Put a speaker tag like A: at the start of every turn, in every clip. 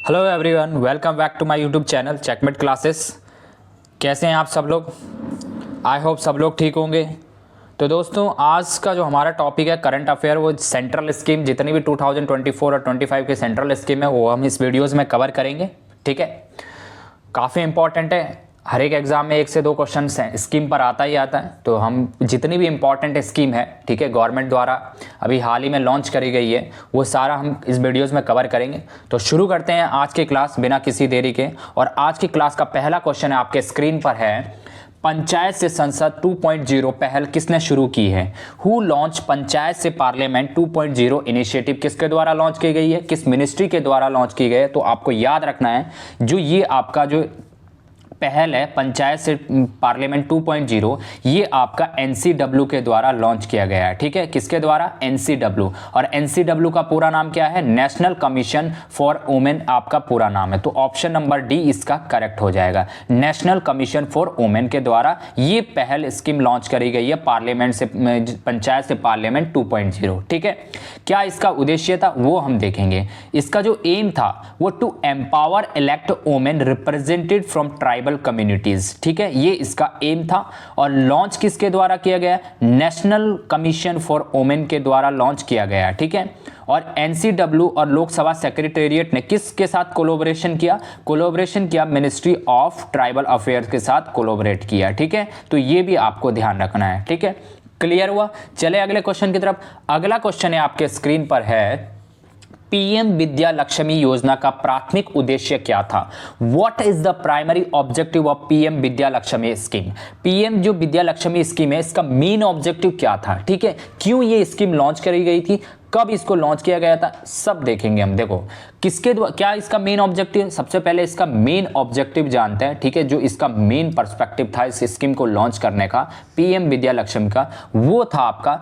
A: Hello everyone, welcome back to my YouTube channel Checkmate classes. कैसे हैं आप सब लोग? आई होप सब लोग ठीक होंगे। तो दोस्तों, आज का जो हमारा टॉपिक है करंट अफेयर, वो सेंट्रल स्कीम, जितनी भी 2024 और 25 की सेंट्रल स्कीम है वो हम इस वीडियोज़ में कवर करेंगे। ठीक है, काफ़ी इंपॉर्टेंट है। हर एक एग्जाम में 1 से 2 क्वेश्चन स्कीम पर आता ही आता है। तो हम जितनी भी इंपॉर्टेंट स्कीम है, ठीक है, गवर्नमेंट द्वारा अभी हाल ही में लॉन्च करी गई है, वो सारा हम इस वीडियोज़ में कवर करेंगे। तो शुरू करते हैं आज की क्लास बिना किसी देरी के। और आज की क्लास का पहला क्वेश्चन है, आपके स्क्रीन पर है, पंचायत से संसद 2.0 पहल किसने शुरू की है? हु लॉन्च पंचायत से पार्लियामेंट 2.0 इनिशिएटिव किसके द्वारा लॉन्च की गई है, किस मिनिस्ट्री के द्वारा लॉन्च की गई है? तो आपको याद रखना है, जो ये आपका जो पहल है पंचायत से पार्लियामेंट 2.0, ये आपका एनसीडब्ल्यू के द्वारा लॉन्च किया गया है। ठीक है, किसके द्वारा? एनसीडब्ल्यू। और एनसीडब्ल्यू का पूरा नाम क्या है? नेशनल कमीशन फॉर वुमेन आपका पूरा नाम है। तो ऑप्शन नंबर डी इसका करेक्ट हो जाएगा। नेशनल कमीशन फॉर वुमेन के द्वारा ये पहल स्कीम लॉन्च करी गई है पार्लियामेंट से, पंचायत से पार्लियामेंट 2.0। ठीक है, क्या इसका उद्देश्य था वो हम देखेंगे। इसका जो एम था वो to empower elect women represented from tribal communities. ठीक है, ये इसका एम था। और लॉन्च किसके द्वारा किया गया? नेशनल कमीशन फॉर वुमेन के द्वारा लॉन्च किया गया। ठीक है, और एनसीडब्ल्यू और लोकसभा सेक्रेटेरिएट ने किसके साथ कोलैबोरेशन किया? कोलैबोरेशन किया मिनिस्ट्री ऑफ ट्राइबल अफेयर्स के साथ कोलैबोरेट किया। ठीक है, तो ये भी आपको ध्यान रखना है। ठीक है, क्लियर हुआ? चले अगले क्वेश्चन की तरफ। अगला क्वेश्चन है आपके स्क्रीन पर है, पीएम विद्या लक्ष्मी योजना का प्राथमिक उद्देश्य क्या था? What is the primary objective of PM Vidya Lakshmi scheme? PM जो विद्या लक्ष्मी स्कीम है, इसका मेन ऑब्जेक्टिव क्या था? ठीक है, क्यों ये स्कीम लॉन्च करी गई थी, कब इसको लॉन्च किया गया था, सब देखेंगे हम। देखो किसके द्वारा, क्या इसका मेन ऑब्जेक्टिव है। सबसे पहले इसका मेन ऑब्जेक्टिव जानते हैं। ठीक है, जो इसका मेन पर्सपेक्टिव था इस स्कीम को लॉन्च करने का, पीएम विद्या लक्ष्मी का, वो था आपका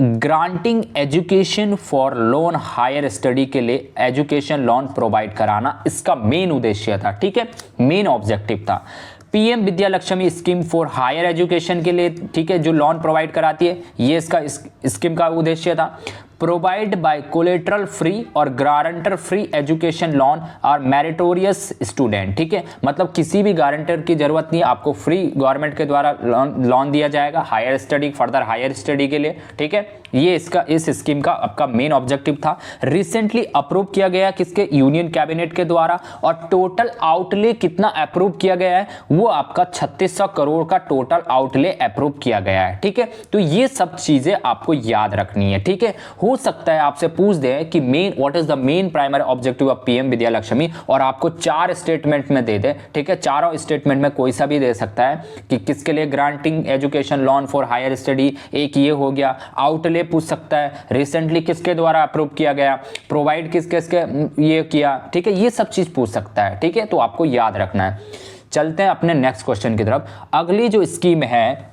A: granting education for loan, higher study के लिए एजुकेशन लोन प्रोवाइड कराना, इसका मेन उद्देश्य था। ठीक है, मेन ऑब्जेक्टिव था। PM Vidya Lakshmi scheme for higher education के लिए, ठीक है, जो लोन प्रोवाइड कराती है, ये इसका स्कीम का उद्देश्य था। प्रोवाइड बाय कोलेटरल फ्री और गारंटर फ्री एजुकेशन लोन और मेरिटोरियस स्टूडेंट। ठीक है, मतलब किसी भी गारंटर की जरूरत नहीं, आपको फ्री गवर्नमेंट के द्वारा लोन दिया जाएगा higher study, further higher study के लिए। ठीक है, ये इसका इस स्कीम का आपका मेन ऑब्जेक्टिव था। रिसेंटली अप्रूव किया गया किसके? यूनियन कैबिनेट के द्वारा। और टोटल आउटले कितना अप्रूव किया गया है? वो आपका 3600 करोड़ का टोटल आउटले अप्रूव किया गया है। ठीक है, तो ये सब चीजें आपको याद रखनी है। ठीक है, हो सकता है आपसे पूछ दे कि main what is the main primary objective of PM Vidya Lakshmi, और आपको 4 स्टेटमेंट में दे दे। ठीक है, चारों स्टेटमेंट में कोई सा भी दे सकता है कि किसके लिए granting education loan for higher study, एक ये हो गया। आउटले पूछ सकता है, रिसेंटली किसके द्वारा अप्रूव किया गया, प्रोवाइड किसके ये किया। ठीक है, ये सब चीज पूछ सकता है। ठीक है, तो आपको याद रखना है। चलते हैं अपने नेक्स्ट क्वेश्चन की तरफ। अगली जो स्कीम है,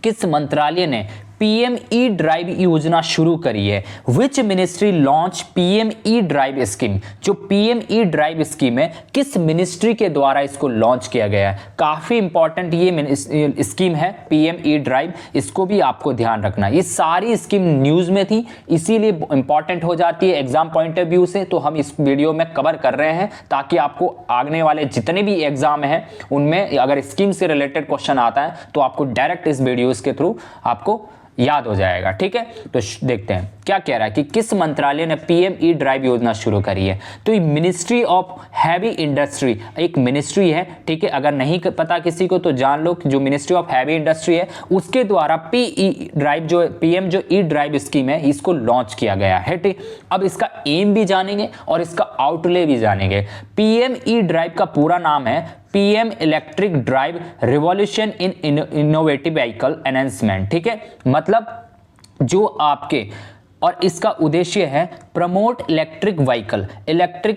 A: किस मंत्रालय ने पीएम ई ड्राइव योजना शुरू करी है? विच ministry launch PM E drive scheme? जो पीएम ई ड्राइव स्कीम है, किस मिनिस्ट्री के द्वारा इसको लॉन्च किया गया है? काफी इंपॉर्टेंट ये स्कीम है पीएम ई ड्राइव, इसको भी आपको ध्यान रखना। ये सारी स्कीम न्यूज में थी, इसीलिए इंपॉर्टेंट हो जाती है एग्जाम पॉइंट ऑफ व्यू से। तो हम इस वीडियो में कवर कर रहे हैं ताकि आपको आने वाले जितने भी एग्जाम हैं उनमें अगर स्कीम से रिलेटेड क्वेश्चन आता है तो आपको डायरेक्ट इस वीडियोस के थ्रू आपको याद हो जाएगा। ठीक है, तो देखते हैं क्या कह रहा है कि किस मंत्रालय ने पीएम ई ड्राइव योजना शुरू करी है। तो ये मिनिस्ट्री ऑफ हैवी इंडस्ट्री एक मिनिस्ट्री है। ठीक है, अगर नहीं पता किसी को तो जान लो, जो मिनिस्ट्री ऑफ हैवी इंडस्ट्री है उसके द्वारा पीएम जो ई ड्राइव स्कीम है इसको लॉन्च किया गया है। ठीक, अब इसका एम भी जानेंगे और इसका आउटले भी जानेंगे। पीएम ई ड्राइव का पूरा नाम है PM electric drive revolution in innovative vehicle enhancement. ठीक है, मतलब जो आपके, और इसका उद्देश्य है प्रमोट इलेक्ट्रिक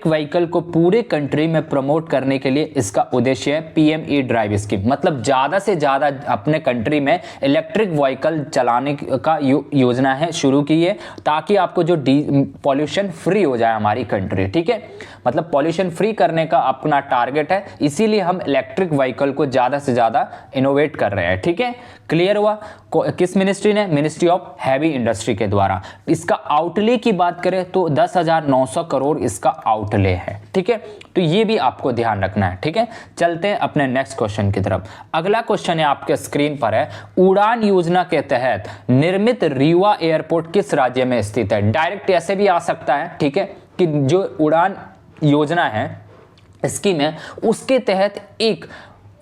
A: व्हीकल को पूरे कंट्री में प्रमोट करने के लिए इसका उद्देश्य है पीएम ई ड्राइव स्कीम। मतलब ज्यादा से ज्यादा अपने कंट्री में इलेक्ट्रिक व्हीकल चलाने का योजना है शुरू की है, ताकि आपको जो पॉल्यूशन फ्री हो जाए हमारी कंट्री। ठीक है, मतलब पॉल्यूशन फ्री करने का अपना टारगेट है, इसीलिए हम इलेक्ट्रिक व्हीकल को ज्यादा से ज्यादा इनोवेट कर रहे हैं। ठीक है, क्लियर हुआ? किस मिनिस्ट्री ने? मिनिस्ट्री ऑफ हैवी इंडस्ट्री के द्वारा। इसका आउटले की बात करें तो 10,900 करोड़ इसका आउटले है, ठीक है। तो ये भी आपको ध्यान रखना है, ठीक है। चलते हैं अपने नेक्स्ट क्वेश्चन की तरफ। अगला क्वेश्चन है आपके स्क्रीन पर है, उड़ान योजना के तहत निर्मित रीवा एयरपोर्ट किस राज्य में स्थित है। डायरेक्ट ऐसे भी आ सकता है, ठीक है, कि जो उड़ान योजना है स्कीम है उसके तहत एक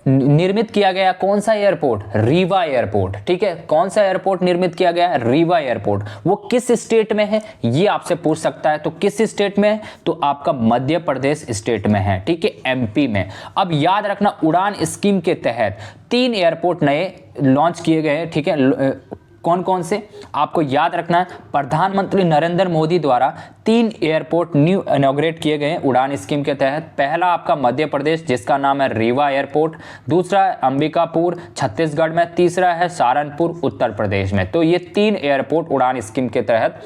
A: निर्मित किया गया कौन सा एयरपोर्ट, रीवा एयरपोर्ट, ठीक है। कौन सा एयरपोर्ट निर्मित किया गया है, रीवा एयरपोर्ट। वो किस स्टेट में है ये आपसे पूछ सकता है। तो किस स्टेट में है, तो आपका मध्य प्रदेश स्टेट में है, ठीक है, एमपी में। अब याद रखना उड़ान स्कीम के तहत 3 एयरपोर्ट नए लॉन्च किए गए हैं, ठीक है। कौन कौन से आपको याद रखना है, प्रधानमंत्री नरेंद्र मोदी द्वारा 3 एयरपोर्ट न्यू इनॉग्रेट किए गए उड़ान स्कीम के तहत। पहला आपका मध्य प्रदेश जिसका नाम है रीवा एयरपोर्ट, दूसरा है अंबिकापुर छत्तीसगढ़ में, तीसरा है सहारनपुर उत्तर प्रदेश में। तो ये 3 एयरपोर्ट उड़ान स्कीम के तहत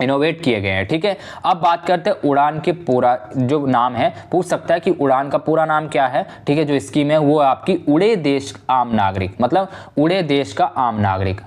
A: इनोवेट किए गए हैं, ठीक है। अब बात करते हैं उड़ान के पूरा जो नाम है, पूछ सकता है कि उड़ान का पूरा नाम क्या है, ठीक है। जो स्कीम है वो आपकी उड़े देश आम नागरिक, मतलब उड़े देश का आम नागरिक,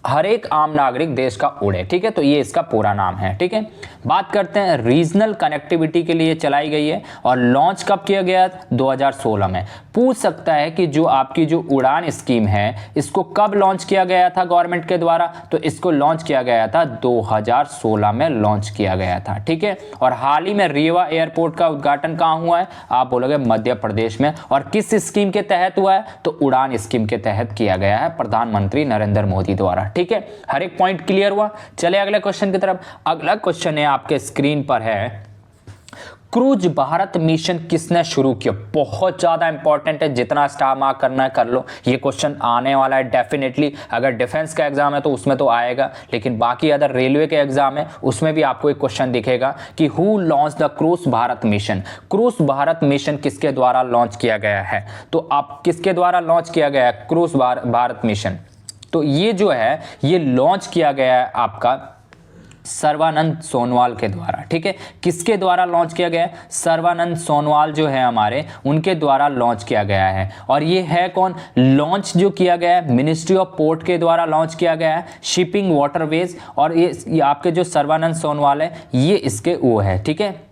A: हर एक आम नागरिक देश का उड़े, ठीक है। तो ये इसका पूरा नाम है, ठीक है। बात करते हैं रीजनल कनेक्टिविटी के लिए चलाई गई है और लॉन्च कब किया गया, 2016 में। पूछ सकता है कि जो आपकी जो उड़ान स्कीम है इसको कब लॉन्च किया गया था गवर्नमेंट के द्वारा, तो इसको लॉन्च किया गया था 2016 में लॉन्च किया गया था, ठीक है। और हाल ही में रीवा एयरपोर्ट का उद्घाटन कहाँ हुआ है, आप बोलोगे मध्य प्रदेश में। और किस स्कीम के तहत हुआ है, तो उड़ान स्कीम के तहत किया गया है प्रधानमंत्री नरेंद्र मोदी द्वारा, ठीक है। हर एक पॉइंट क्लियर हुआ। चले अगले क्वेश्चन की तरफ। अगला क्वेश्चन है आपके स्क्रीन पर है, क्रूज भारत मिशन किसने शुरू किया। बहुत ज्यादा इंपॉर्टेंट है, जितना स्टार मार्क करना है कर लो। ये क्वेश्चन आने वाला है डेफिनेटली। अगर डिफेंस का एग्जाम है तो उसमें तो आएगा, लेकिन बाकी अगर रेलवे के एग्जाम है उसमें भी आपको एक क्वेश्चन दिखेगा कि who launch the cruise Bharat mission. Cruise Bharat mission किसके द्वारा लॉन्च किया गया है, तो आप किसके द्वारा लॉन्च किया गया है क्रूज भारत मिशन। तो ये जो है ये लॉन्च किया गया है आपका सर्बानंद सोनोवाल के द्वारा, ठीक है। किसके द्वारा लॉन्च किया गया है, सर्बानंद सोनोवाल जो है हमारे, उनके द्वारा लॉन्च किया गया है। और ये है कौन, लॉन्च जो किया गया है मिनिस्ट्री ऑफ पोर्ट के द्वारा लॉन्च किया गया है, शिपिंग वाटरवेज। और ये आपके जो सर्बानंद सोनोवाल है ये इसके वो है, ठीक है,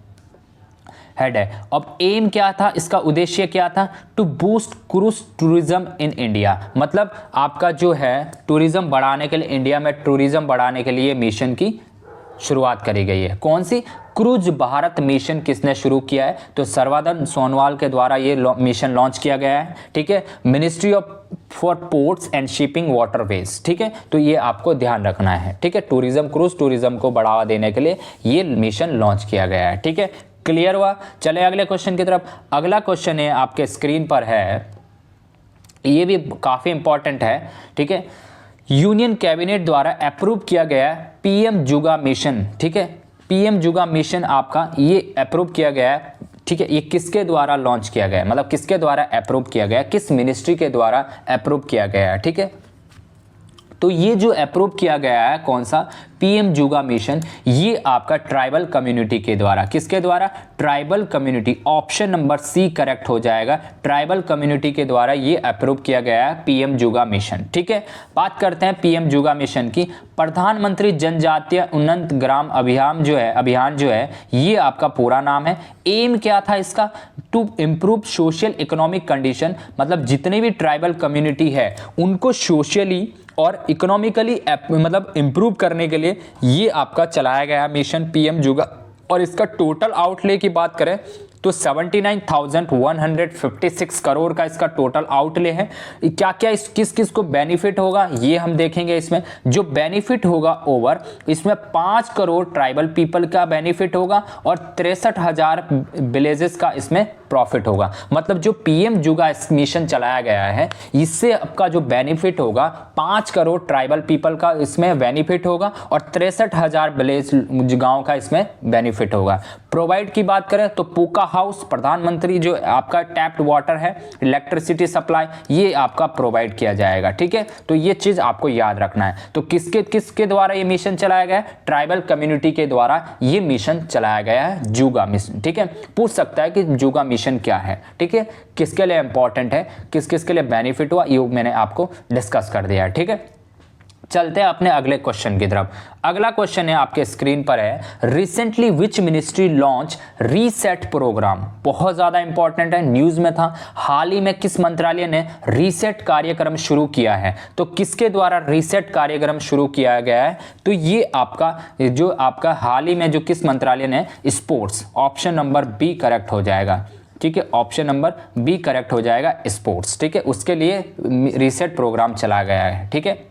A: हेड है। अब एम क्या था, इसका उद्देश्य क्या था, to boost cruise tourism in India. मतलब आपका जो है टूरिज्म बढ़ाने के लिए, इंडिया में टूरिज्म बढ़ाने के लिए मिशन की शुरुआत करी गई है। कौन सी, क्रूज भारत मिशन किसने शुरू किया है, तो सर्बानंद सोनोवाल के द्वारा ये मिशन लॉन्च किया गया है, ठीक है। Ministry of for ports and shipping waterways, ठीक है। तो ये आपको ध्यान रखना है, ठीक है। टूरिज्म, क्रूज टूरिज्म को बढ़ावा देने के लिए ये मिशन लॉन्च किया गया है, ठीक है। क्लियर हुआ। चले अगले क्वेश्चन की तरफ। अगला क्वेश्चन है आपके स्क्रीन पर है, ये भी काफी इंपॉर्टेंट है, ठीक है। यूनियन कैबिनेट द्वारा अप्रूव किया गया पीएम जुगा मिशन, ठीक है। पीएम जुगा मिशन आपका ये अप्रूव किया गया है, ठीक है। ये किसके द्वारा लॉन्च किया गया है, मतलब किसके द्वारा अप्रूव किया गया है, किस मिनिस्ट्री के द्वारा अप्रूव किया गया है, ठीक है। तो ये जो अप्रूव किया गया है कौन सा, पीएम जुगा मिशन, ये आपका ट्राइबल कम्युनिटी के द्वारा, किसके द्वारा, tribal community. Option number C correct हो जाएगा, ट्राइबल कम्युनिटी के द्वारा ये अप्रूव किया गया है पीएम जुगा मिशन, ठीक है। बात करते हैं पीएम जुगा मिशन की। प्रधानमंत्री जनजातीय उन्नत ग्राम अभियान जो है ये आपका पूरा नाम है। एम क्या था इसका, to improve social economic condition, मतलब जितने भी ट्राइबल कम्युनिटी है उनको सोशली और इकोनॉमिकली मतलब इंप्रूव करने के लिए ये आपका चलाया गया मिशन पीएम जुगा। और इसका टोटल आउटले की बात करें तो 79,156 करोड़ का इसका टोटल आउटले है। क्या क्या किस किस को बेनिफिट होगा ये हम देखेंगे। इसमें जो बेनिफिट होगा ओवर, इसमें 5 करोड़ ट्राइबल पीपल का बेनिफिट होगा और 63,000 विलेजेस का इसमें प्रॉफिट होगा। मतलब जो पीएम जुगा मिशन चलाया गया है इससे आपका जो बेनिफिट होगा 5 करोड़ ट्राइबल पीपल का इसमें बेनिफिट होगा और 63,000 विलेज गांव का इसमें बेनिफिट होगा। प्रोवाइड की बात करें तो पूका हाउस, प्रधानमंत्री जो आपका टैप्ड वाटर है, इलेक्ट्रिसिटी सप्लाई, ये आपका प्रोवाइड किया जाएगा, ठीक है। तो ये चीज आपको याद रखना है। तो किसके द्वारा ये मिशन चलाया गया है, ट्राइबल कम्युनिटी के द्वारा ये मिशन चलाया गया है, जुगा मिशन, ठीक है। पूछ सकता है कि जुगा मिशन क्या है, ठीक है, किसके लिए इंपॉर्टेंट है, किस किस के लिए बेनिफिट हुआ, ये मैंने आपको डिस्कस कर दिया है, ठीक है। चलते हैं अपने अगले क्वेश्चन की तरफ। अगला क्वेश्चन है आपके स्क्रीन पर है, recently which ministry launch reset programme. बहुत ज्यादा इंपॉर्टेंट है, न्यूज में था। हाल ही में किस मंत्रालय ने रीसेट कार्यक्रम शुरू किया है? तो किसके द्वारा रीसेट कार्यक्रम शुरू किया गया है? तो ये आपका हाल ही में जो किस मंत्रालय ने, sports, option number B correct हो जाएगा। ठीक है, ऑप्शन नंबर बी करेक्ट हो जाएगा, स्पोर्ट्स। ठीक है, उसके लिए रीसेट प्रोग्राम चला गया है। ठीक है,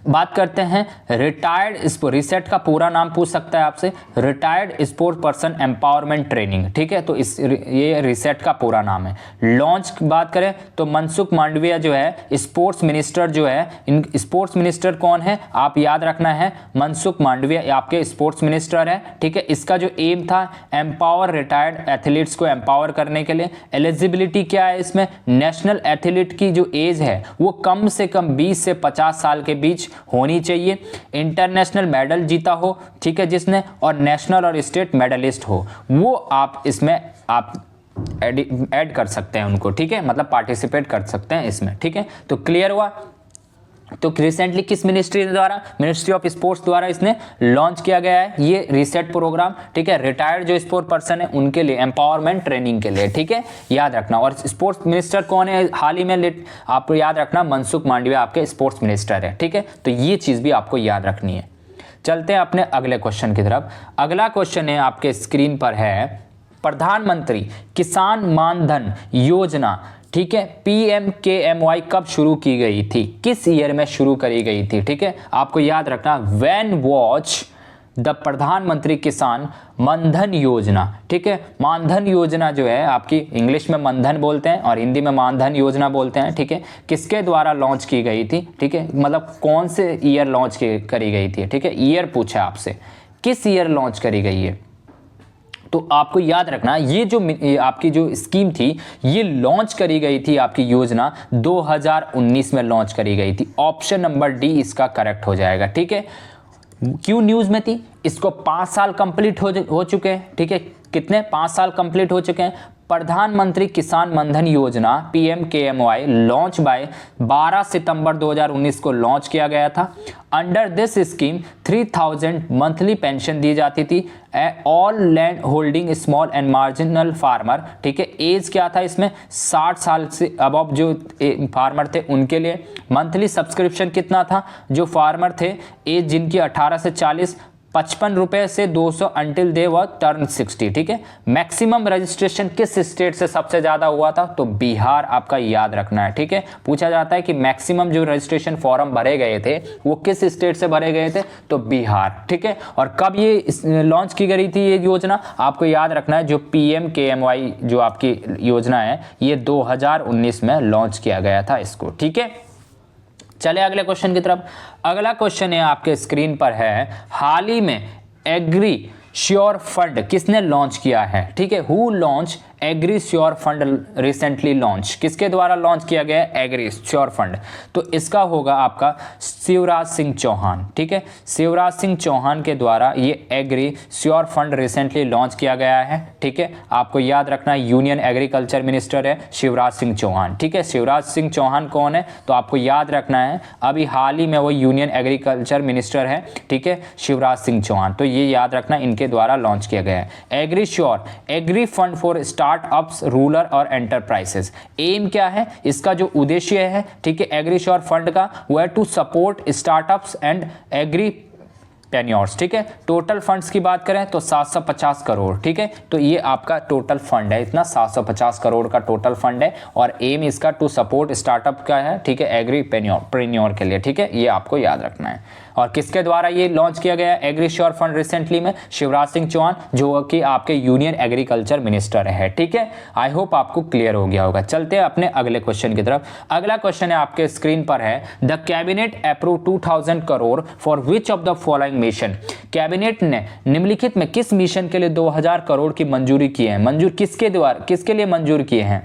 A: बात करते हैं रिटायर्ड स्पोर्ट, रीसेट का पूरा नाम पूछ सकता है आपसे, retired sport person empowerment training. ठीक है, तो ये रीसेट का पूरा नाम है। लॉन्च की बात करें तो मनसुख मांडविया जो है स्पोर्ट्स मिनिस्टर जो है, इन स्पोर्ट्स मिनिस्टर कौन है आप याद रखना है, मनसुख मांडविया आपके स्पोर्ट्स मिनिस्टर है। ठीक है, इसका जो एम था एम्पावर रिटायर्ड एथलीट्स को एम्पावर करने के लिए। एलिजिबिलिटी क्या है इसमें, नेशनल एथलीट की जो एज है वो कम से कम 20 से 50 साल के बीच होनी चाहिए। इंटरनेशनल मेडल जीता हो, ठीक है, जिसने, और नेशनल और स्टेट मेडलिस्ट हो, वो आप इसमें आप ऐड कर सकते हैं उनको। ठीक है, मतलब पार्टिसिपेट कर सकते हैं इसमें। ठीक है, तो क्लियर हुआ। तो रिसेंटली किस मिनिस्ट्री द्वारा, मिनिस्ट्री ऑफ स्पोर्ट्स द्वारा इसने लॉन्च किया गया है ये रीसेट प्रोग्राम। ठीक है, रिटायर्ड जो स्पोर्ट पर्सन है उनके लिए एम्पावरमेंट ट्रेनिंग के लिए। ठीक है, याद रखना। और स्पोर्ट्स मिनिस्टर कौन है हाल ही में, आपको याद रखना, मनसुख मांडविया आपके स्पोर्ट्स मिनिस्टर है। ठीक है, तो ये चीज भी आपको याद रखनी है। चलते हैं अपने अगले क्वेश्चन की तरफ। अगला क्वेश्चन है आपके स्क्रीन पर है, प्रधानमंत्री किसान मानधन योजना, ठीक है, PMKMY कब शुरू की गई थी, किस ईयर में शुरू करी गई थी? ठीक है, आपको याद रखना, व्हेन वाज द प्रधानमंत्री किसान मानधन योजना। ठीक है, मानधन योजना जो है आपकी इंग्लिश में मनधन बोलते हैं और हिंदी में मानधन योजना बोलते हैं। ठीक है, किसके द्वारा लॉन्च की गई थी? ठीक है, मतलब कौन से ईयर लॉन्च करी गई थी? ठीक है, ईयर पूछा आपसे, किस ईयर लॉन्च करी गई है? तो आपको याद रखना ये जो आपकी जो स्कीम थी ये लॉन्च करी गई थी, आपकी योजना 2019 में लॉन्च करी गई थी। ऑप्शन नंबर डी इसका करेक्ट हो जाएगा। ठीक है, क्यों न्यूज में थी? इसको 5 साल कंप्लीट हो चुके हैं। ठीक है, कितने? 5 साल कंप्लीट हो चुके हैं। प्रधानमंत्री किसान मानधन योजना PMKMY लॉन्च बाय 12 सितंबर 2019 को लॉन्च किया गया था। Under this scheme 3000 monthly pension दी जाती थी all land holding small and marginal farmer. ठीक है, एज क्या था इसमें? 60 साल से अबव जो फार्मर थे उनके लिए। मंथली सब्सक्रिप्शन कितना था? जो फार्मर थे एज जिनकी 18 से 40, 55 रुपए से 200 अंटिल दे व टर्न 60। ठीक है, मैक्सिमम रजिस्ट्रेशन किस स्टेट से सबसे ज्यादा हुआ था? तो बिहार आपका याद रखना है। ठीक है, पूछा जाता है कि मैक्सिमम जो रजिस्ट्रेशन फॉर्म भरे गए थे वो किस स्टेट से भरे गए थे? तो बिहार। ठीक है, और कब ये लॉन्च की गई थी ये योजना? आपको याद रखना है जो PMKMY जो आपकी योजना है ये 2019 में लॉन्च किया गया था इसको। ठीक है, चले अगले क्वेश्चन की तरफ। अगला क्वेश्चन है आपके स्क्रीन पर है, हाल ही में एग्री श्योर फंड किसने लॉन्च किया है? ठीक है, who launch agri sure fund recently launch, किसके द्वारा लॉन्च किया गया है एग्री श्योर फंड? तो इसका होगा आपका शिवराज सिंह चौहान। ठीक है, शिवराज सिंह चौहान के द्वारा ये agri sure fund recently launch किया गया है। ठीक है, आपको याद रखना यूनियन एग्रीकल्चर मिनिस्टर है शिवराज सिंह चौहान। ठीक है, शिवराज सिंह चौहान कौन है? तो आपको याद रखना है अभी हाल ही में वो यूनियन एग्रीकल्चर मिनिस्टर है। ठीक है, शिवराज सिंह चौहान, तो ये याद रखना इनके द्वारा लॉन्च किया गया है। Agri sure, agri fund for startups rural और एंटरप्राइजेस। एम क्या है इसका? जो उद्देश्य है, ठीक है, एग्री श्योर फंड का, वो है to support startups and agripreneurs. ठीक है, टोटल फंड्स की बात करें तो 750 करोड़। ठीक है, तो ये आपका टोटल फंड है, इतना 750 करोड़ का टोटल फंड है और एम इसका टू सपोर्ट स्टार्टअप का है। ठीक है, एग्री पेन्योर के लिए। ठीक है, ये आपको याद रखना है। और किसके द्वारा ये लॉन्च किया गया एग्री श्योर फंड रिसेंटली में? शिवराज सिंह चौहान, जो कि आपके यूनियन एग्रीकल्चर मिनिस्टर है। ठीक है, आई होप आपको क्लियर हो गया होगा। चलते हैं अपने अगले क्वेश्चन की तरफ। अगला क्वेश्चन है आपके स्क्रीन पर है, the cabinet approve 2000 crore for which of the following mission? Cabinet ने निम्नलिखित में किस मिशन के लिए 2000 करोड़ की मंजूरी की है? मंजूर किसके द्वारा, किसके लिए मंजूर किए हैं?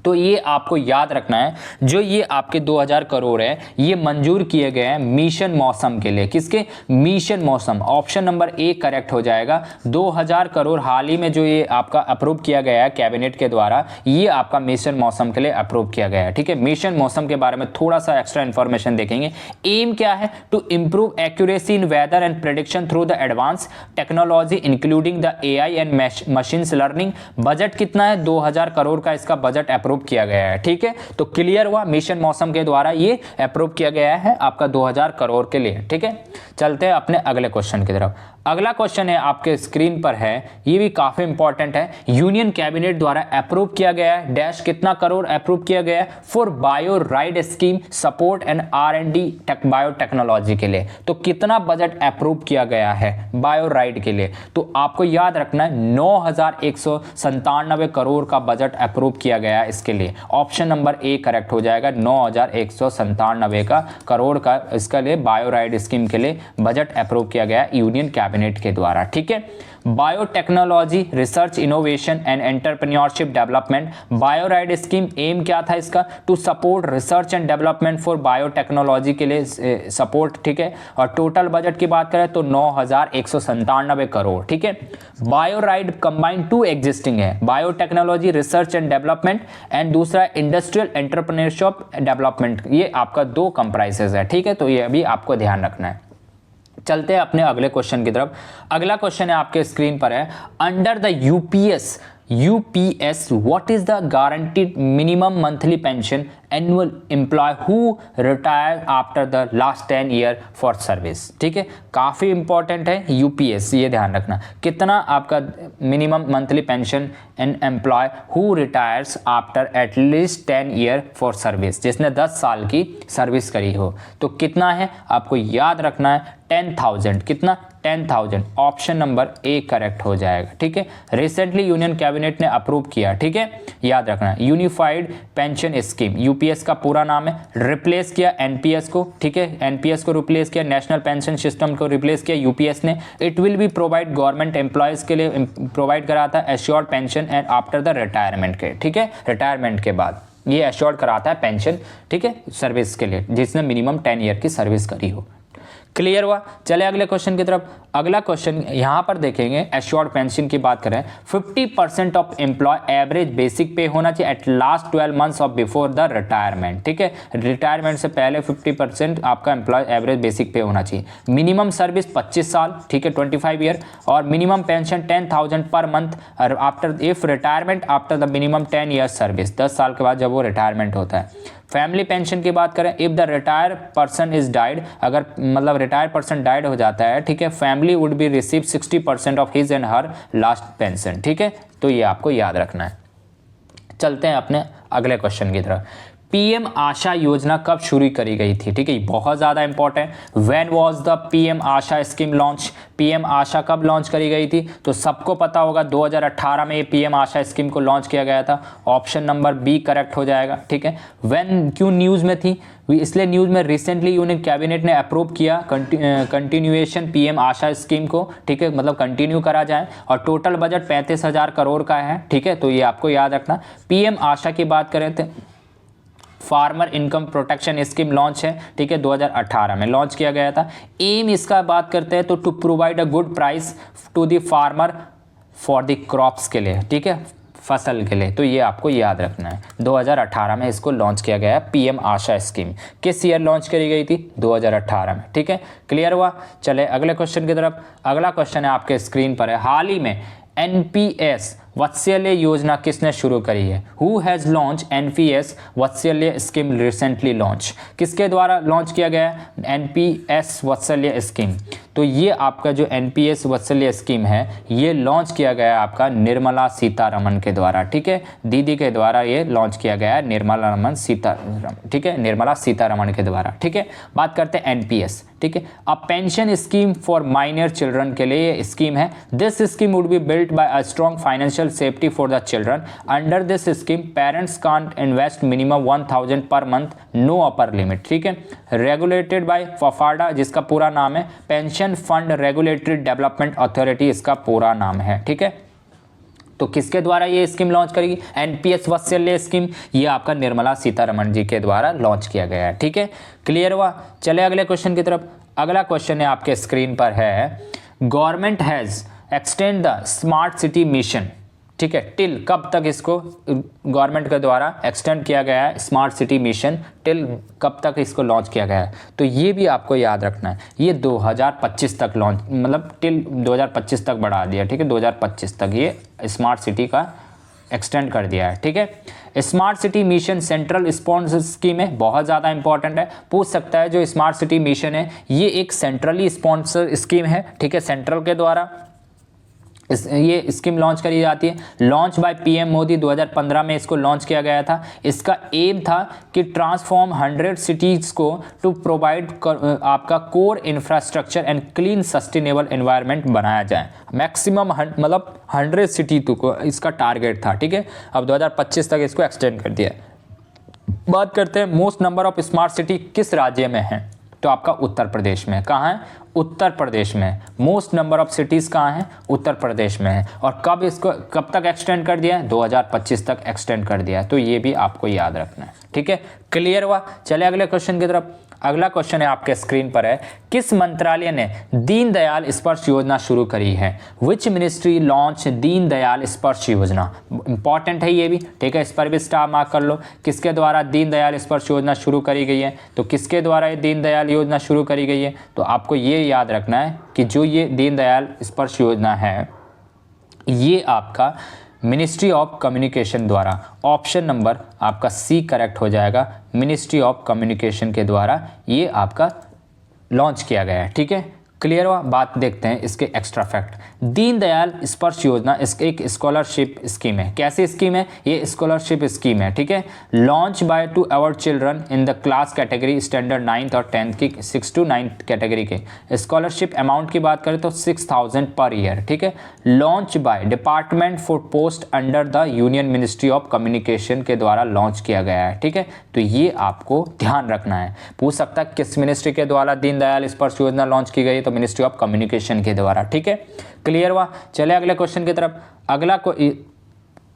A: तो ये आपको याद रखना है, जो ये आपके 2000 करोड़ है ये मंजूर किए गए हैं मिशन मौसम के लिए। किसके? मिशन मौसम। ऑप्शन नंबर ए करेक्ट हो जाएगा। 2000 करोड़ हाल ही में जो ये आपका अप्रूव किया गया है कैबिनेट के द्वारा, ये आपका मिशन मौसम के लिए अप्रूव किया गया है। ठीक है, मिशन मौसम के बारे में थोड़ा सा एक्स्ट्रा इंफॉर्मेशन देखेंगे। एम क्या है? To improve accuracy in weather and prediction through the advance technology including the AI and machine learning. Budget कितना है? 2000 करोड़ का इसका बजट अप्रूव किया गया है। ठीक है, तो क्लियर हुआ, मिशन मौसम के द्वारा ये अप्रूव किया गया है आपका 2000 करोड़ के लिए। ठीक है, चलते हैं अपने अगले क्वेश्चन की तरफ। अगला क्वेश्चन है आपके स्क्रीन पर है, ये भी काफी इंपॉर्टेंट है। यूनियन कैबिनेट द्वारा अप्रूव किया गया है डैश कितना करोड़ अप्रूव किया गया है for bio ride scheme support and R&D biotechnology के लिए। तो कितना बजट अप्रूव किया गया है बायो राइड के लिए? तो आपको याद रखना है 9197 करोड़ का बजट अप्रूव किया गया है इसके लिए। ऑप्शन नंबर ए करेक्ट हो जाएगा। 9197 का करोड़ का इसके लिए बायो राइड स्कीम के लिए बजट अप्रूव किया गया यूनियन कैबिनेट के द्वारा। ठीक है, biotechnology research innovation and entrepreneurship development. Bio ride scheme aim क्या था इसका? To support research and development for biotechnology के लिए सपोर्ट। ठीक है, और टोटल बजट की बात करें तो 9197 करोड़। ठीक है, bio ride combine two existing है, biotechnology research and development and दूसरा इंडस्ट्रियल एंटरप्रेन्योरशिप डेवलपमेंट। ये आपका दो कंप्राइजेस है। ठीक है, तो ये अभी आपको ध्यान रखना है। चलते हैं अपने अगले क्वेश्चन की तरफ। अगला क्वेश्चन है आपके स्क्रीन पर है, under the UPS what is the guaranteed minimum monthly pension annual employ who retire after the last 10 year for service. ठीक है, काफी इंपॉर्टेंट है यूपीएस, ये ध्यान रखना। कितना आपका minimum monthly pension an employ who retires after at least 10 year for service, जिसने 10 साल की सर्विस करी हो। तो कितना है आपको याद रखना है 10,000। कितना? 10,000। ऑप्शन नंबर ए करेक्ट हो जाएगा। ठीक है, रिसेंटली यूनियन कैबिनेट ने अप्रूव किया। ठीक है, याद रखना यूनिफाइड पेंशन स्कीम, यूपीएस का पूरा नाम है। रिप्लेस किया एनपीएस को। ठीक है, एनपीएस को रिप्लेस किया, नेशनल पेंशन सिस्टम को रिप्लेस किया यूपीएस ने। It will be provide government employees के लिए प्रोवाइड कराता है assured pension and after the retirement के। ठीक है, रिटायरमेंट के बाद ये एश्योर्ड कराता है पेंशन। ठीक है, सर्विस के लिए जिसने मिनिमम 10 ईयर की सर्विस करी हो। क्लियर हुआ? चले अगले क्वेश्चन की तरफ। अगला क्वेश्चन यहां पर देखेंगे, एश्योर्ड पेंशन की बात करें, 50% ऑफ एम्प्लॉय एवरेज बेसिक पे होना चाहिए at last 12 months of before the retirement. ठीक है, रिटायरमेंट से पहले 50% आपका एम्प्लॉय एवरेज बेसिक पे होना चाहिए। मिनिमम सर्विस 25 साल। ठीक है, 25 ईयर, और minimum pension 10,000 per month after if retirement after the minimum 10 year service. 10 साल के बाद जब वो रिटायरमेंट होता है। फैमिली पेंशन की बात करें, if the retire person is died, अगर मतलब रिटायर पर्सन डाइड हो जाता है, ठीक है, family would be receive 60% of his and her last pension. ठीक है, तो ये आपको याद रखना है। चलते हैं अपने अगले क्वेश्चन की तरफ। पीएम आशा योजना कब शुरू करी गई थी? ठीक है, बहुत ज़्यादा important. When was the PM AASHA scheme launch? PM AASHA कब लॉन्च करी गई थी? तो सबको पता होगा 2018 में ये पीएम आशा स्कीम को लॉन्च किया गया था। ऑप्शन नंबर बी करेक्ट हो जाएगा। ठीक है, व्हेन क्यों न्यूज़ में थी? इसलिए न्यूज़ में रिसेंटली यूनियन कैबिनेट ने अप्रूव किया कंटिन्यूएशन पीएम आशा स्कीम को। ठीक है, मतलब कंटिन्यू करा जाए, और टोटल बजट 35,000 करोड़ का है। ठीक है, तो ये आपको याद रखना। पीएम आशा की बात करें तो farmer income protection scheme launch है। ठीक है, 2018 में लॉन्च किया गया था। एम इसका बात करते हैं तो to provide a good price to the farmer for the crops के लिए। ठीक है, फसल के लिए। तो ये आपको याद रखना है, 2018 में इसको लॉन्च किया गया है पीएम आशा स्कीम। किस ईयर लॉन्च करी गई थी? 2018 में। ठीक है, क्लियर हुआ? चले अगले क्वेश्चन की तरफ। अगला क्वेश्चन है आपके स्क्रीन पर है, हाल ही में एनपीएस वत्सल्य योजना किसने शुरू करी है? Who has launch NPS Vatsalya scheme recently launch? किसके द्वारा लॉन्च किया गया है एनपीएस वत्सल्य स्कीम? तो ये आपका जो एनपीएस वत्सल्य स्कीम है ये लॉन्च किया गया है आपका निर्मला सीतारमण के द्वारा। ठीक है, दीदी के द्वारा ये लॉन्च किया गया है, निर्मला सीतारमण। ठीक है, निर्मला सीतारमण के द्वारा। ठीक है, बात करते हैं एनपीएस। ठीक है, a pension scheme for minor children के लिए ये स्कीम है। This scheme would be built by a strong financial safety for the children. Under this scheme parents can't invest minimum 1,000 per month, no upper limit. ठीक है, regulated by फफाडा, जिसका पूरा नाम है pension fund regulatory development authority, इसका पूरा नाम है। ठीक है, तो किसके द्वारा ये स्कीम लॉन्च करेगी? एनपीएस वात्सल्य स्कीम, ये आपका निर्मला सीतारमण जी के द्वारा लॉन्च किया गया है। ठीक है, क्लियर हुआ? चले अगले क्वेश्चन की तरफ। अगला क्वेश्चन है आपके स्क्रीन पर है, government has extend the smart city mission. ठीक है, टिल कब तक इसको गवर्नमेंट के द्वारा एक्सटेंड किया गया है स्मार्ट सिटी मिशन, टिल कब तक इसको लॉन्च किया गया है? तो ये भी आपको याद रखना है, ये 2025 तक लॉन्च, मतलब टिल 2025 तक बढ़ा दिया। ठीक है, 2025 तक ये स्मार्ट सिटी का एक्सटेंड कर दिया है। ठीक है, smart city mission central sponsor scheme है, बहुत ज़्यादा इंपॉर्टेंट है, पूछ सकता है। जो स्मार्ट सिटी मिशन है ये एक सेंट्रली स्पॉन्सर स्कीम है। ठीक है, सेंट्रल के द्वारा ये स्कीम लॉन्च करी जाती है। लॉन्च बाय पीएम मोदी, 2015 में इसको लॉन्च किया गया था। इसका एम था कि ट्रांसफॉर्म 100 सिटीज को टू प्रोवाइड आपका core infrastructure and clean sustainable environment बनाया जाए। मैक्सिमम मतलब 100 सिटी को इसका टारगेट था। ठीक है, अब 2025 तक इसको एक्सटेंड कर दिया। बात करते हैं most number of smart city किस राज्य में है? तो आपका उत्तर प्रदेश में। कहाँ है? उत्तर प्रदेश में। मोस्ट नंबर ऑफ सिटीज़ कहाँ हैं? उत्तर प्रदेश में है। और कब तक एक्सटेंड कर दिया है? 2025 तक एक्सटेंड कर दिया है। तो ये भी आपको याद रखना है। ठीक है, क्लियर हुआ? चले अगले क्वेश्चन की तरफ। अगला क्वेश्चन है आपके स्क्रीन पर है, किस मंत्रालय ने दीनदयाल स्पर्श योजना शुरू करी है? विच मिनिस्ट्री लॉन्च दीनदयाल स्पर्श योजना? इंपॉर्टेंट है ये भी। ठीक है, इस पर भी स्टार मार्क कर लो। किसके द्वारा दीनदयाल स्पर्श योजना शुरू करी गई है? तो किसके द्वारा ये दीनदयाल योजना शुरू करी गई है? तो आपको ये याद रखना है कि जो ये दीनदयाल स्पर्श योजना है ये आपका मिनिस्ट्री ऑफ कम्युनिकेशन द्वारा, ऑप्शन नंबर आपका सी करेक्ट हो जाएगा, मिनिस्ट्री ऑफ कम्युनिकेशन के द्वारा ये आपका लॉन्च किया गया है। ठीक है, क्लियर हुआ? बात देखते हैं इसके एक्स्ट्रा फैक्ट। दीनदयाल स्पर्श योजना एक स्कॉलरशिप स्कीम है। कैसी स्कीम है? ये स्कॉलरशिप स्कीम है। ठीक है, launch by to our children in the class category standard 9th और 10th की 6 to 9th कैटेगरी के। स्कॉलरशिप अमाउंट की बात करें तो 6000 पर ईयर। ठीक है, launch by department for post under the union ministry of communication के द्वारा लॉन्च किया गया है। ठीक है, तो ये आपको ध्यान रखना है। पूछ सकता है किस मिनिस्ट्री के द्वारा दीनदयाल स्पर्श योजना लॉन्च की गई? तो मिनिस्ट्री ऑफ कम्युनिकेशन के द्वारा। ठीक है, क्लियर हुआ? चले अगले क्वेश्चन की तरफ। अगला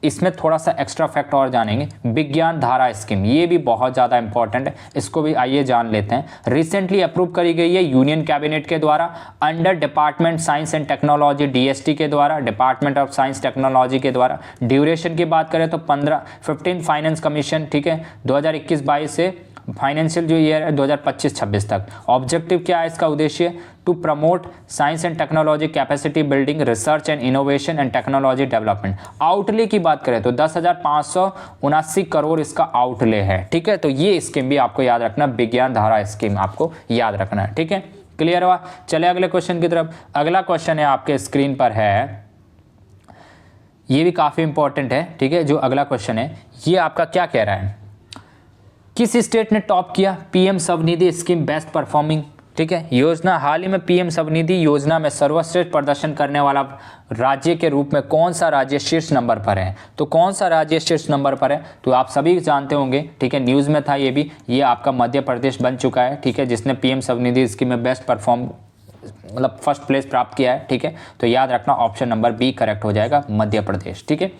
A: इसमें थोड़ा सा एक्स्ट्रा फैक्ट और जानेंगे। विज्ञान धारा स्कीम, ये भी बहुत ज़्यादा इंपॉर्टेंट है, इसको भी आइए जान लेते हैं। रिसेंटली अप्रूव करी गई है यूनियन कैबिनेट के द्वारा under department science and technology, DST के द्वारा, डिपार्टमेंट ऑफ साइंस टेक्नोलॉजी के द्वारा। ड्यूरेशन की बात करें तो 15 फाइनेंस कमीशन। ठीक है, 2021-22 से फाइनेंशियल जो ईयर है 2025-26 तक। ऑब्जेक्टिव क्या है इसका उद्देश्य? To promote science and technology capacity building, research and innovation and technology development. Outlay की बात करें तो 10,579 करोड़ इसका आउटले है। ठीक है, तो ये स्कीम भी आपको याद रखना, विज्ञान धारा स्कीम आपको याद रखना है। ठीक है, क्लियर हुआ? चले अगले क्वेश्चन की तरफ। अगला क्वेश्चन है आपके स्क्रीन पर है, ये भी काफ़ी इंपॉर्टेंट है। ठीक है, जो अगला क्वेश्चन है ये आपका क्या कह रहा है, किस स्टेट ने टॉप किया PM Svanidhi scheme best performing? ठीक है, योजना हाल ही में पीएम स्वनिधि योजना में सर्वश्रेष्ठ प्रदर्शन करने वाला राज्य के रूप में कौन सा राज्य शीर्ष नंबर पर है? तो कौन सा राज्य शीर्ष नंबर पर है? तो आप सभी जानते होंगे। ठीक है, न्यूज़ में था ये भी, ये आपका मध्य प्रदेश बन चुका है। ठीक है, जिसने पीएम स्वनिधि स्कीम में बेस्ट परफॉर्म मतलब फर्स्ट प्लेस प्राप्त किया है। ठीक है, तो याद रखना ऑप्शन नंबर बी करेक्ट हो जाएगा, मध्य प्रदेश। ठीक है,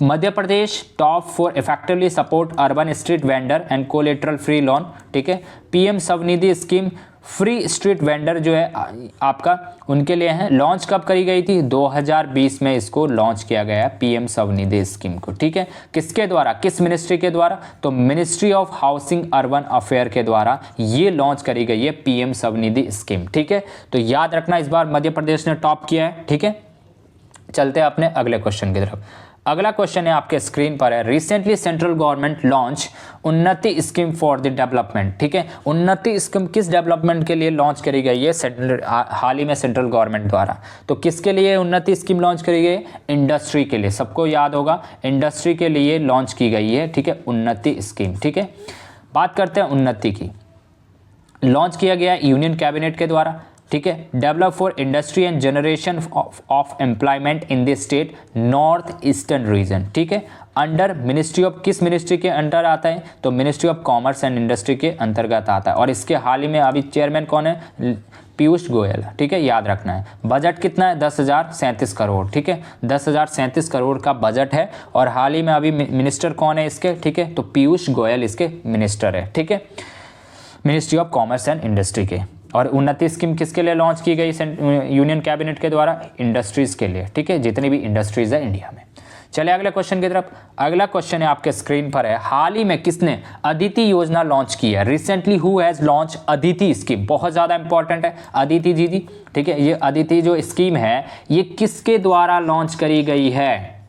A: Madhya Pradesh top for effectively support urban street vendor and collateral free loan. ठीक है, PM Svanidhi scheme free street vendor जो है आपका उनके लिए है। लॉन्च कब करी गई थी? 2020 में इसको लॉन्च किया गया है पीएम स्वनिधि स्कीम को। ठीक है, किसके द्वारा, किस मिनिस्ट्री के द्वारा? तो ministry of housing urban affair के द्वारा ये लॉन्च करी गई है पीएम स्वनिधि स्कीम। ठीक है, तो याद रखना इस बार मध्य प्रदेश ने टॉप किया है। ठीक है, चलते हैं अपने अगले क्वेश्चन की तरफ। अगला क्वेश्चन है आपके स्क्रीन पर है, रिसेंटली सेंट्रल गवर्नमेंट लॉन्च उन्नति स्कीम फॉर द डेवलपमेंट। ठीक है, उन्नति स्कीम किस डेवलपमेंट के लिए लॉन्च करी गई है? हाल ही में सेंट्रल गवर्नमेंट द्वारा। तो किसके लिए उन्नति स्कीम लॉन्च करी गई? इंडस्ट्री के लिए। सबको याद होगा, इंडस्ट्री के लिए लॉन्च की गई है। ठीक है, उन्नति स्कीम। ठीक है, बात करते हैं उन्नति की। लॉन्च किया गया यूनियन कैबिनेट के द्वारा। ठीक है, develop for industry and generation of employment in the state north eastern region. ठीक है, अंडर मिनिस्ट्री ऑफ, किस मिनिस्ट्री के अंडर आता है? तो ministry of commerce and industry के अंतर्गत आता है। और इसके हाल ही में अभी चेयरमैन कौन है? पीयूष गोयल, ठीक है, याद रखना है। बजट कितना है? 10,037 करोड़, ठीक है, 10,037 करोड़ का बजट है। और हाल ही में अभी मिनिस्टर कौन है इसके? ठीक है, तो पीयूष गोयल इसके मिनिस्टर है, ठीक है, ministry of commerce and industry के। और उन्नति स्कीम किसके लिए लॉन्च की गई यूनियन कैबिनेट के द्वारा? इंडस्ट्रीज के लिए, ठीक है, जितनी भी इंडस्ट्रीज है इंडिया में। चलिए अगले क्वेश्चन की तरफ। अगला क्वेश्चन है आपके स्क्रीन पर है, हाल ही में किसने अदिति योजना लॉन्च की है? Recently who has launch Aditi scheme? बहुत ज्यादा इंपॉर्टेंट है अदिति जी, ठीक है। ये अदिति जो स्कीम है ये किसके द्वारा लॉन्च करी गई है?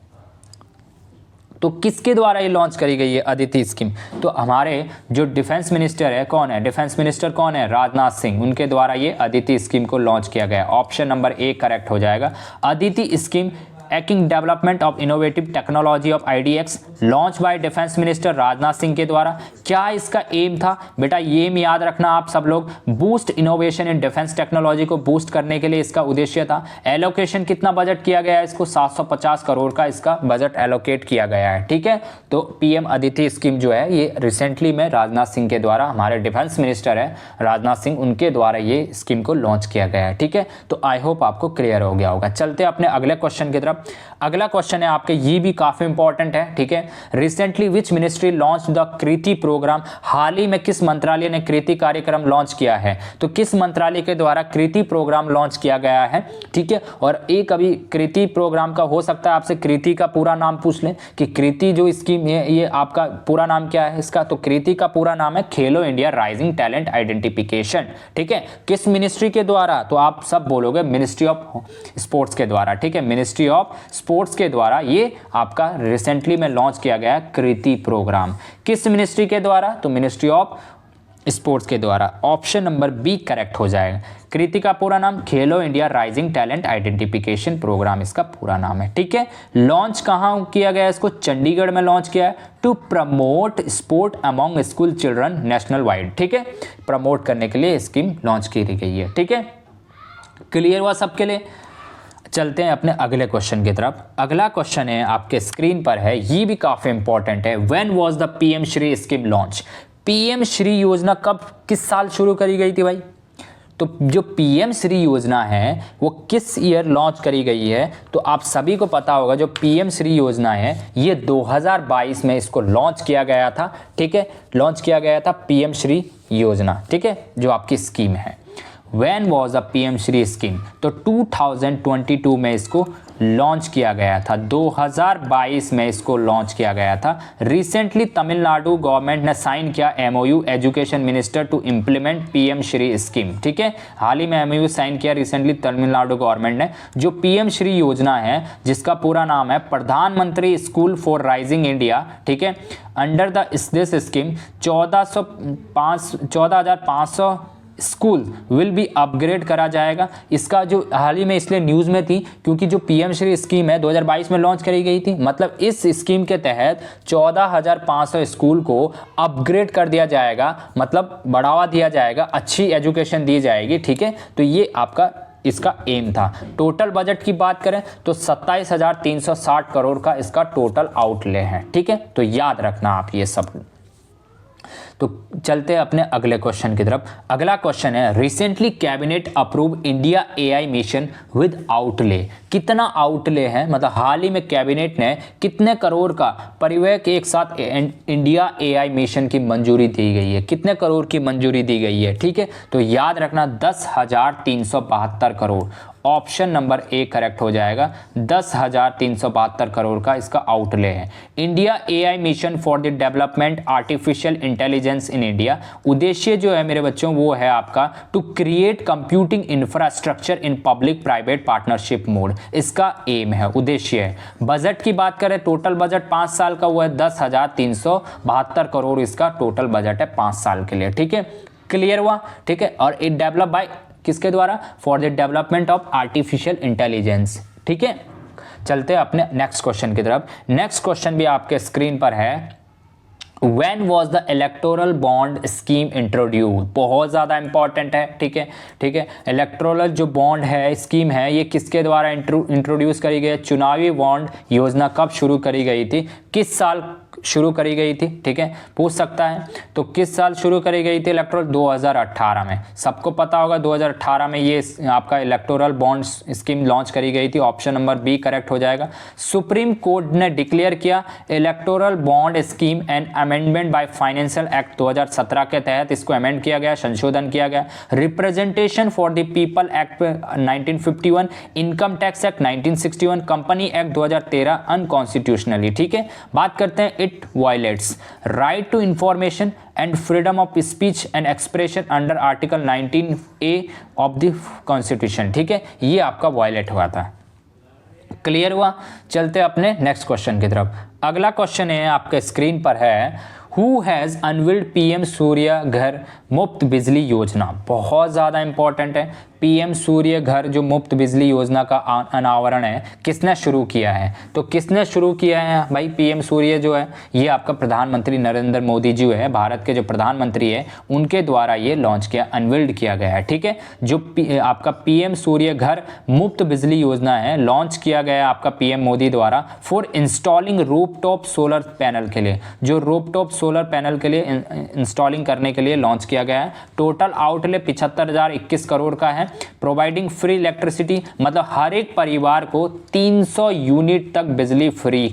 A: तो किसके द्वारा ये लॉन्च करी गई है अदिति स्कीम? तो हमारे जो डिफेंस मिनिस्टर है, कौन है डिफेंस मिनिस्टर? कौन है? राजनाथ सिंह, उनके द्वारा ये अदिति स्कीम को लॉन्च किया गया। ऑप्शन नंबर ए करेक्ट हो जाएगा। Aditi scheme acting development of innovative technology of IDX launch by defence minister Rajnath Singh के द्वारा। क्या इसका एम था? बेटा ये एम याद रखना आप सब लोग, boost innovation in defence technology को बूस्ट करने के लिए इसका उद्देश्य था। एलोकेशन कितना बजट किया गया है इसको? 750 करोड़ का इसका बजट एलोकेट किया गया है, ठीक है। तो PM अदिति स्कीम जो है ये रिसेंटली में राजनाथ सिंह के द्वारा, हमारे डिफेंस मिनिस्टर है राजनाथ सिंह, उनके द्वारा ये स्कीम को लॉन्च किया गया है, ठीक है। तो आई होप आपको क्लियर हो गया होगा। चलते अपने अगले क्वेश्चन की तरफ। अगला क्वेश्चन है आपके, ये भी काफी इंपॉर्टेंट है, ठीक है। Recently which ministry launch the Kriti program? हाल ही में किस मंत्रालय ने कृति कार्यक्रम लॉन्च किया है? तो किस मंत्रालय के द्वारा कृति प्रोग्राम लॉन्च किया गया है, ठीक है। और एक अभी कृति प्रोग्राम का हो सकता है आपसे कृति का पूरा नाम पूछ लें कि कृति जो स्कीम है ये आपका पूरा नाम क्या है इसका? तो कृति का पूरा नाम है खेलो इंडिया राइजिंग टैलेंट आइडेंटिफिकेशन, ठीक है। किस मिनिस्ट्री के द्वारा? तो आप सब बोलोगे मिनिस्ट्री ऑफ स्पोर्ट्स के द्वारा, ठीक है, मिनिस्ट्री ऑफ स्पोर्ट्स के द्वारा ये आपका रिसेंटली में लॉन्च किया गया है कृति प्रोग्राम। किस मिनिस्ट्री के द्वारा? तो मिनिस्ट्री ऑफ स्पोर्ट्स के द्वारा। ऑप्शन नंबर बी करेक्ट हो जाएगा। कृति का पूरा नाम Khelo India rising talent identification programme इसका पूरा नाम है, ठीक है। लॉन्च कहाँ किया गया? इसको चंडीगढ़ में लॉन्च किया है to promote sport among school children national wide, ठीक है। प्रमोट करने के लिए स्कीम लॉन्च की गई है, ठीक है। क्लियर हुआ सबके लिए? चलते हैं अपने अगले क्वेश्चन की तरफ। अगला क्वेश्चन है आपके स्क्रीन पर है, ये भी काफी इंपॉर्टेंट है। When was the PM Shri scheme launch? PM Shri योजना कब, किस साल शुरू करी गई थी भाई? तो जो PM श्री योजना है वो किस ईयर लॉन्च करी गई है? तो आप सभी को पता होगा जो PM श्री योजना है ये 2022 में इसको लॉन्च किया गया था, ठीक है। लॉन्च किया गया था PM श्री योजना, ठीक है, जो आपकी स्कीम है। When was the PM Shri scheme? तो 2022 में इसको लॉन्च किया गया था, 2022 में इसको लॉन्च किया गया था। रिसेंटली तमिलनाडु गवर्नमेंट ने साइन किया MOU education minister to implement PM Shri scheme, ठीक है। हाल ही में MOU साइन किया रिसेंटली तमिलनाडु गवर्नमेंट ने। जो PM श्री योजना है जिसका पूरा नाम है प्रधानमंत्री स्कूल फॉर राइजिंग इंडिया, ठीक है। Under the this scheme 14,500 school will be upgrade करा जाएगा। इसका जो हाल ही में इसलिए न्यूज़ में थी क्योंकि जो PM श्री स्कीम है 2022 में लॉन्च करी गई थी, मतलब इस स्कीम के तहत 14,500 स्कूल को अपग्रेड कर दिया जाएगा, मतलब बढ़ावा दिया जाएगा, अच्छी एजुकेशन दी जाएगी, ठीक है। तो ये आपका इसका एम था। टोटल बजट की बात करें तो 27,360 करोड़ का इसका टोटल आउटले है, ठीक है। तो याद रखना आप ये सब। तो चलते हैं अपने अगले क्वेश्चन की तरफ। अगला क्वेश्चन है, recently cabinet approve India AI mission with outlay. कितना आउटले है, मतलब हाल ही में कैबिनेट ने कितने करोड़ का परिव्यय के एक साथ इंडिया AI मिशन की मंजूरी दी गई है? कितने करोड़ की मंजूरी दी गई है, ठीक है। तो याद रखना 10,372 crore. Option number A correct हो जाएगा। 10,372 करोड़ का इसका आउटले है। India AI mission for the development artificial intelligence in India. उद्देश्य जो है मेरे बच्चों वो है आपका to create computing infrastructure in public private partnership mode, इसका एम है, उद्देश्य है। बजट की बात करें, टोटल बजट 5 साल का हुआ है 10,372 करोड़ इसका टोटल बजट है 5 साल के लिए, ठीक है। क्लियर हुआ, ठीक है। और इट डेवलप बाय किसके द्वारा? For the development of artificial intelligence, ठीक है। चलते हैं अपने नेक्स्ट क्वेश्चन की तरफ। नेक्स्ट क्वेश्चन भी आपके स्क्रीन पर है, When was the electoral bond scheme introduced? बहुत ज़्यादा इंपॉर्टेंट है, ठीक है, ठीक है। इलेक्टोरल जो बॉन्ड है स्कीम है ये किसके द्वारा इंट्रोड्यूस करी गई है? चुनावी बॉन्ड योजना कब शुरू करी गई थी? किस साल शुरू करी गई थी, ठीक है, पूछ सकता है। तो किस साल शुरू करी गई थी इलेक्टोरल? 2018 में। सबको पता होगा 2018 में ये आपका इलेक्टोरल बॉन्ड स्कीम लॉन्च करी गई थी। ऑप्शन नंबर बी करेक्ट हो जाएगा। सुप्रीम कोर्ट ने डिक्लेयर किया electoral bond scheme and amendment by financial act 2017 के तहत इसको अमेंड किया गया, संशोधन किया गया। Representation for the people act 1951, income tax act 1961, company act 2013 unconstitutionally, ठीक है। बात करते हैं it violates right to information and freedom of speech and expression under article 19A of the constitution, ठीक है, ये आपका वायलेट हुआ था। क्लियर हुआ? चलते अपने नेक्स्ट क्वेश्चन की तरफ। अगला क्वेश्चन है आपके स्क्रीन पर है, हु हैज़ अनवील्ड पीएम सूर्य घर मुफ्त बिजली योजना। बहुत ज़्यादा इंपॉर्टेंट है। पीएम सूर्य घर जो मुफ्त बिजली योजना का अनावरण है किसने शुरू किया है? तो किसने शुरू किया है भाई? पीएम सूर्य जो है ये आपका प्रधानमंत्री नरेंद्र मोदी जी है, भारत के जो प्रधानमंत्री है उनके द्वारा ये लॉन्च किया, अनवील्ड किया गया है, ठीक है। जो आपका पीएम सूर्य घर मुफ्त बिजली योजना है लॉन्च किया गया आपका पीएम मोदी द्वारा for installing rooftop solar panel के लिए, जो रूफटॉप सोलर पैनल के लिए इंस्टॉलिंग करने के लिए लॉन्च किया गया है। टोटल आउटले 75,021 करोड़ का है। प्रोवाइडिंग फ्री इलेक्ट्रिसिटी, मतलब हर एक परिवार को 300 यूनिट तक बिजली फ्री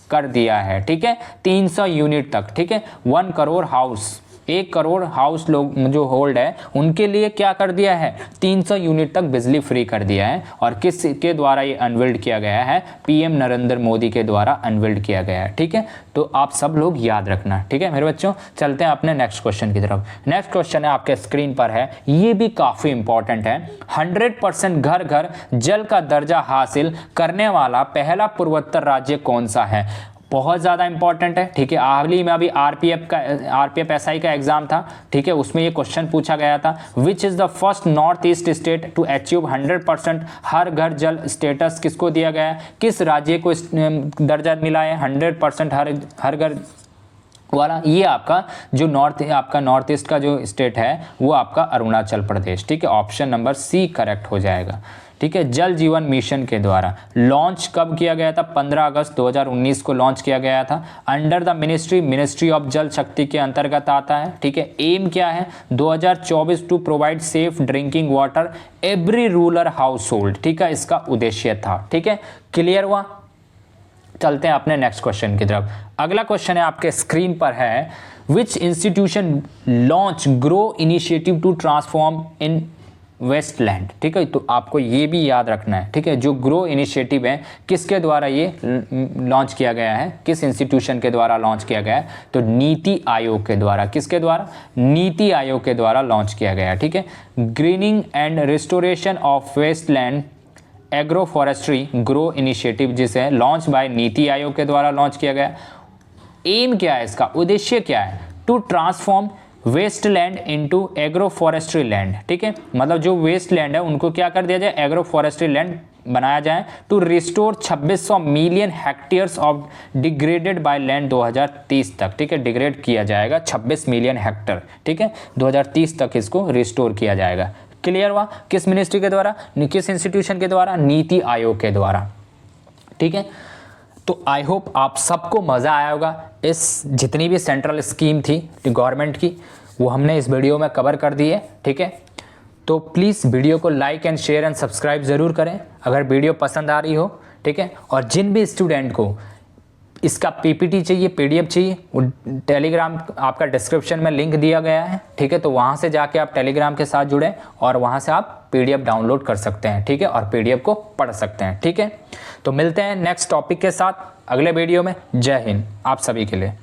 A: कर दिया है, ठीक है, 300 यूनिट तक, ठीक है। 1 करोड़ हाउस, 1 करोड़ हाउस लोग जो होल्ड है उनके लिए क्या कर दिया है? 300 यूनिट तक बिजली फ्री कर दिया है। और किस के द्वारा ये अनवील्ड किया गया है? पीएम नरेंद्र मोदी के द्वारा अनवील्ड किया गया है, ठीक है। तो आप सब लोग याद रखना, ठीक है मेरे बच्चों। चलते हैं अपने नेक्स्ट क्वेश्चन की तरफ। नेक्स्ट क्वेश्चन है आपके स्क्रीन पर है, ये भी काफ़ी इंपॉर्टेंट है। 100% घर घर जल का दर्जा हासिल करने वाला पहला पूर्वोत्तर राज्य कौन सा है? बहुत ज़्यादा इंपॉर्टेंट है, ठीक है। हाल ही में अभी आरपीएफ एसआई का एग्जाम था, ठीक है, उसमें ये क्वेश्चन पूछा गया था, which is the first north east state to achieve 100% Har Ghar Jal status किसको दिया गया है? किस राज्य को दर्जा मिला है 100% हर घर वाला? ये आपका जो नॉर्थ ईस्ट का जो स्टेट है वो आपका अरुणाचल प्रदेश, ठीक है। ऑप्शन नंबर सी करेक्ट हो जाएगा, ठीक है। जल जीवन मिशन के द्वारा लॉन्च कब किया गया था? 15 अगस्त 2019 को लॉन्च किया गया था। अंडर द मिनिस्ट्री ऑफ जल शक्ति के अंतर्गत आता है, ठीक है। एम क्या है? 2024 to provide safe drinking water every rural household, ठीक है, इसका उद्देश्य था, ठीक है। क्लियर हुआ? चलते हैं अपने नेक्स्ट क्वेश्चन की तरफ। अगला क्वेश्चन है आपके स्क्रीन पर है, which institution launch grow initiative to transform in wasteland, ठीक है। तो आपको ये भी याद रखना है, ठीक है। जो ग्रो इनिशिएटिव है किसके द्वारा ये लॉन्च किया गया है? किस इंस्टीट्यूशन के द्वारा लॉन्च किया गया है? तो नीति आयोग के द्वारा। किसके द्वारा? नीति आयोग के द्वारा लॉन्च किया गया है, ठीक है। Greening and restoration of wasteland agro forestry grow initiative जिसे लॉन्च बाय नीति आयोग के द्वारा लॉन्च किया गया। एम क्या है इसका? उद्देश्य क्या है? To transform wasteland into agro forestry land, ठीक है। मतलब जो वेस्ट लैंड है उनको क्या कर दिया जाए? एग्रो फॉरेस्ट्री लैंड बनाया जाए। To restore 2600 million hectares of degraded by land 2030 तक, ठीक है। डिग्रेड किया जाएगा 26 मिलियन हेक्टेयर, ठीक है, 2030 तक इसको रिस्टोर किया जाएगा। क्लियर हुआ? किस मिनिस्ट्री के द्वारा? किस इंस्टीट्यूशन के द्वारा? नीति आयोग के द्वारा, ठीक है। तो आई होप आप सबको मज़ा आया होगा। इस जितनी भी सेंट्रल स्कीम थी गवर्नमेंट की वो हमने इस वीडियो में कवर कर दी है, ठीक है। तो प्लीज़ वीडियो को like and share and subscribe ज़रूर करें अगर वीडियो पसंद आ रही हो, ठीक है। और जिन भी स्टूडेंट को इसका पीपीटी चाहिए, पीडीएफ चाहिए, वो टेलीग्राम आपका डिस्क्रिप्शन में लिंक दिया गया है, ठीक है। तो वहाँ से जाके आप टेलीग्राम के साथ जुड़ें और वहाँ से आप पीडीएफ डाउनलोड कर सकते हैं, ठीक है, और पीडीएफ को पढ़ सकते हैं, ठीक है। तो मिलते हैं नेक्स्ट टॉपिक के साथ अगले वीडियो में। जय हिंद आप सभी के लिए।